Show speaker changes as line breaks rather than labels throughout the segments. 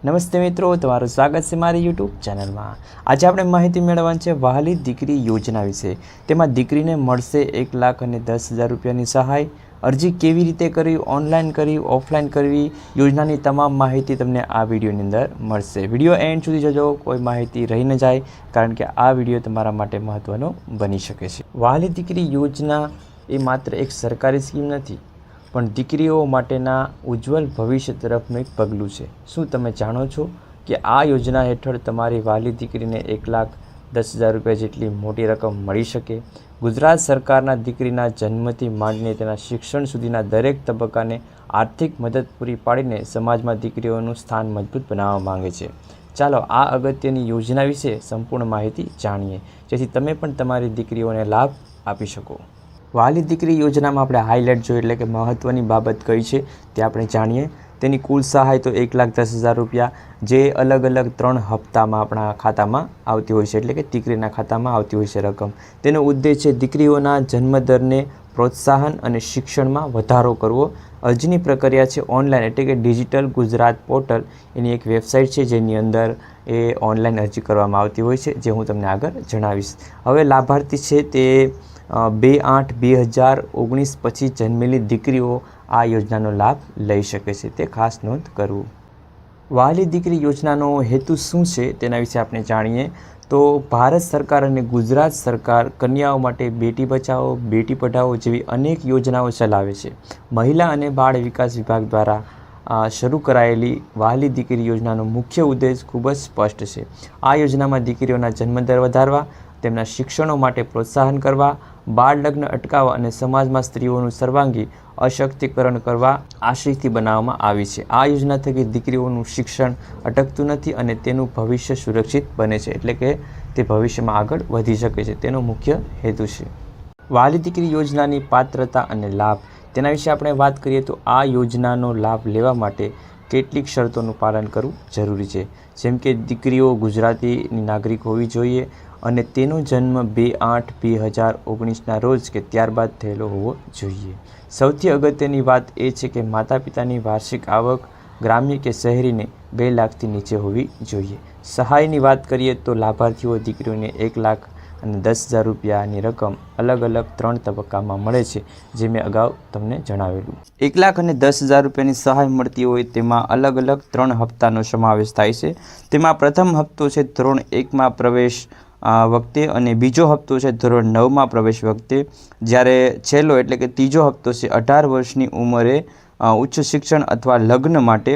નમસ્તે મિત્રો, તમારું સ્વાગત છે મારી યુટ્યુબ ચેનલમાં। આજે આપણે માહિતી મેળવવાની છે વહાલી દીકરી યોજના વિશે। તેમાં દીકરીને મળશે 1,10,000 રૂપિયાની સહાય। અરજી કેવી રીતે કરવી, ઓનલાઈન કરવી, ઓફલાઈન કરવી, યોજનાની તમામ માહિતી તમને આ વિડીયોની અંદર મળશે। વિડીયો એન્ડ સુધી જોજો, કોઈ માહિતી રહી ન જાય, કારણ કે આ વિડીયો તમારા માટે મહત્વનો બની શકે છે। વહાલી દીકરી યોજના એ માત્ર એક સરકારી સ્કીમ નથી, પણ દીકરીઓ માટેના ઉજ્જવળ ભવિષ્ય તરફનું એક પગલું છે। શું તમે જાણો છો કે આ યોજના હેઠળ તમારી વહાલી દીકરીને 1,10,000 રૂપિયા જેટલી મોટી રકમ મળી શકે? ગુજરાત સરકારના દીકરીના જન્મથી માંડીને તેના શિક્ષણ સુધીના દરેક તબક્કાને આર્થિક મદદ પૂરી પાડીને સમાજમાં દીકરીઓનું સ્થાન મજબૂત બનાવવા માંગે છે। ચાલો આ અગત્યની યોજના વિશે સંપૂર્ણ માહિતી જાણીએ, જેથી તમે પણ તમારી દીકરીઓને લાભ આપી શકો। વહાલી દીકરી યોજનામાં આપણે હાઇલાઇટ જોઈએ, એટલે કે મહત્ત્વની બાબત કઈ છે તે આપણે જાણીએ। તેની કુલ સહાય તો 1,10,000 રૂપિયા, જે અલગ અલગ 3 હપ્તામાં આપણા ખાતામાં આવતી હોય છે, એટલે કે દીકરીના ખાતામાં આવતી હોય છે રકમ। તેનો ઉદ્દેશ છે દીકરીઓના જન્મદરને પ્રોત્સાહન અને શિક્ષણમાં વધારો કરવો। અરજીની પ્રક્રિયા છે ઓનલાઈન, એટલે કે ડિજિટલ ગુજરાત પોર્ટલ એની એક વેબસાઇટ છે, જેની અંદર એ ઓનલાઈન અરજી કરવામાં આવતી હોય છે, જે હું તમને આગળ જણાવીશ। હવે લાભાર્થી છે તે 2/8/2019 પછી જન્મેલી દીકરીઓ આ યોજનાનો લાભ લઈ શકે છે, તે ખાસ નોંધ કરવું। વહાલી દીકરી યોજનાનો હેતુ શું છે તેના વિશે આપણે જાણીએ તો ભારત સરકાર અને ગુજરાત સરકાર કન્યાઓ માટે બેટી બચાવો, બેટી પઢાઓ જેવી અનેક યોજનાઓ ચલાવે છે। મહિલા અને બાળ વિકાસ વિભાગ દ્વારા શરૂ કરાયેલી વહાલી દીકરી યોજનાનો મુખ્ય ઉદ્દેશ ખૂબ જ સ્પષ્ટ છે। આ યોજનામાં દીકરીઓના જન્મદર વધારવા, તેમના શિક્ષણો માટે પ્રોત્સાહન કરવા, બાળ લગ્ન અટકાવવા અને સમાજમાં સ્ત્રીઓનું સર્વાંગી અશક્તિકરણ કરવા આશયથી બનાવવામાં આવી છે। આ યોજના થકી દીકરીઓનું શિક્ષણ અટકતું નથી અને તેનું ભવિષ્ય સુરક્ષિત બને છે, એટલે કે તે ભવિષ્યમાં આગળ વધી શકે છે, તેનો મુખ્ય હેતુ છે। વહાલી દીકરી યોજનાની પાત્રતા અને લાભ, તેના વિશે આપણે વાત કરીએ તો આ યોજનાનો લાભ લેવા માટે કેટલીક શરતોનું પાલન કરવું જરૂરી છે, જેમ કે દીકરીઓ ગુજરાતીની નાગરિક હોવી જોઈએ અને તેનો જન્મ 2/8/2019ના રોજ કે ત્યારબાદ થયેલો હોવો જોઈએ। સૌથી અગત્યની વાત એ છે કે માતા પિતાની વાર્ષિક આવક ગ્રામ્ય કે શહેરીને 2 લાખથી નીચે હોવી જોઈએ। સહાયની વાત કરીએ તો લાભાર્થીઓ દીકરીઓને 1,10,000 રૂપિયાની રકમ અલગ અલગ 3 તબક્કામાં મળે છે, જે મેં અગાઉ તમને જણાવેલું। 1,10,000 રૂપિયાની સહાય મળતી હોય તેમાં અલગ અલગ 3 હપ્તાનો સમાવેશ થાય છે। તેમાં પ્રથમ હપ્તો છે ધોરણ 1માં પ્રવેશ વખતે અને બીજો હપ્તો છે ધોરણ 9માં પ્રવેશ વખતે, જ્યારે છેલ્લો એટલે કે ત્રીજો હપ્તો છે 18 વર્ષની ઉંમરે ઉચ્ચ શિક્ષણ અથવા લગ્ન માટે।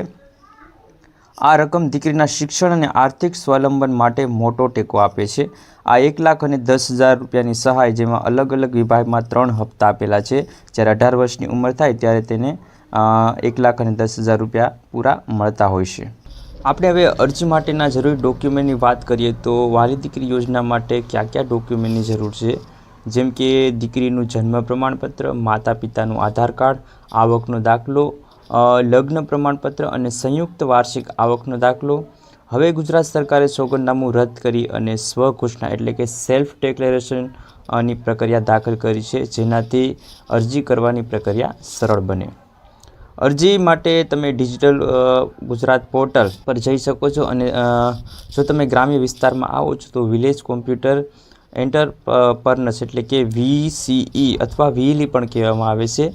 આ રકમ દીકરીના શિક્ષણ અને આર્થિક સ્વાવલંબન માટે મોટો ટેકો આપે છે। આ 1,10,000 રૂપિયાની સહાય, જેમાં અલગ અલગ વિભાગમાં 3 હપ્તા આપેલા છે, જ્યારે 18 વર્ષની ઉંમર થાય ત્યારે તેને 1,10,000 રૂપિયા પૂરા મળતા હોય છે। આપણે હવે અરજી માટેના જરૂરી ડોક્યુમેન્ટની વાત કરીએ તો વહાલી દીકરી યોજના માટે કયા કયા ડોક્યુમેન્ટની જરૂર છે, જેમ કે દીકરીનું જન્મ પ્રમાણપત્ર, માતા પિતાનું આધાર કાર્ડ, આવકનો દાખલો, લગ્ન પ્રમાણપત્ર અને સંયુક્ત વાર્ષિક આવકનો દાખલો। હવે ગુજરાત સરકારે સોગંદનામું રદ કરી અને સ્વઘોષણા એટલે કે સેલ્ફ ડિક્લેરેશનની પ્રક્રિયા દાખલ કરી છે, જેનાથી અરજી કરવાની પ્રક્રિયા સરળ બને। અરજી માટે તમે ડિજિટલ ગુજરાત પોર્ટલ પર જઈ શકો છો અને જો તમે ગ્રામ્ય વિસ્તારમાં આવો છો તો વિલેજ કોમ્પ્યુટર એન્ટરપ્રનર્સ એટલે કે VCE અથવા VLE પણ કહેવામાં આવે છે,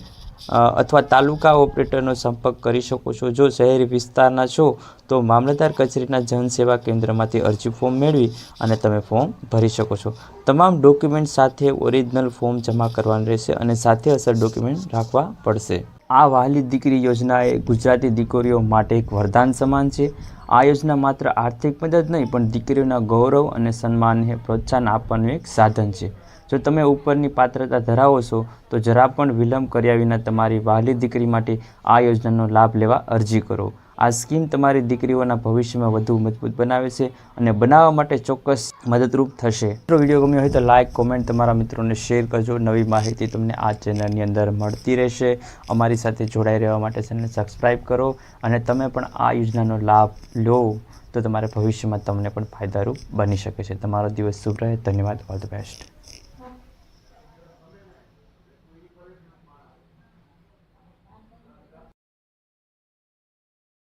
અથવા તાલુકા ઓપરેટરનો સંપર્ક કરી શકો છો। જો શહેરી વિસ્તારના છો તો મામલતદાર કચેરીના જનસેવા કેન્દ્રમાંથી અરજી ફોર્મ મેળવી અને તમે ફોર્મ ભરી શકો છો। તમામ ડોક્યુમેન્ટ સાથે ઓરિજિનલ ફોર્મ જમા કરવાનું રહેશે અને સાથે અસર ડોક્યુમેન્ટ રાખવા પડશે। આ વહાલી દીકરી યોજના એ ગુજરાતી દીકરીઓ માટે એક વરદાન સમાન છે। આ યોજના માત્ર આર્થિક મદદ નહીં, પણ દીકરીઓના ગૌરવ અને સન્માનને પ્રોત્સાહન આપવાનું એક સાધન છે। જો તમે ઉપરની પાત્રતા ધરાવો છો તો જરા પણ વિલંબ કર્યા વિના તમારી વહાલી દીકરી માટે આ યોજનાનો લાભ લેવા અરજી કરો। આ સ્કીમ તમારી દીકરીઓના ભવિષ્યમાં વધુ મજબૂત બનાવે છે અને બનાવવા માટે ચોક્કસ મદદરૂપ થશે। જો વિડીયો ગમ્યો હોય તો લાઇક, કોમેન્ટ, તમારા મિત્રોને શેર કરજો। નવી માહિતી તમને આ ચેનલની અંદર મળતી રહેશે। અમારી સાથે જોડાઈ રહેવા માટે ચેનલ સબસ્ક્રાઈબ કરો અને તમે પણ આ યોજનાનો લાભ લો તો તમારા ભવિષ્યમાં તમને પણ ફાયદારૂપ બની શકે છે। તમારો દિવસ શુભ રહે। ધન્યવાદ। All the best.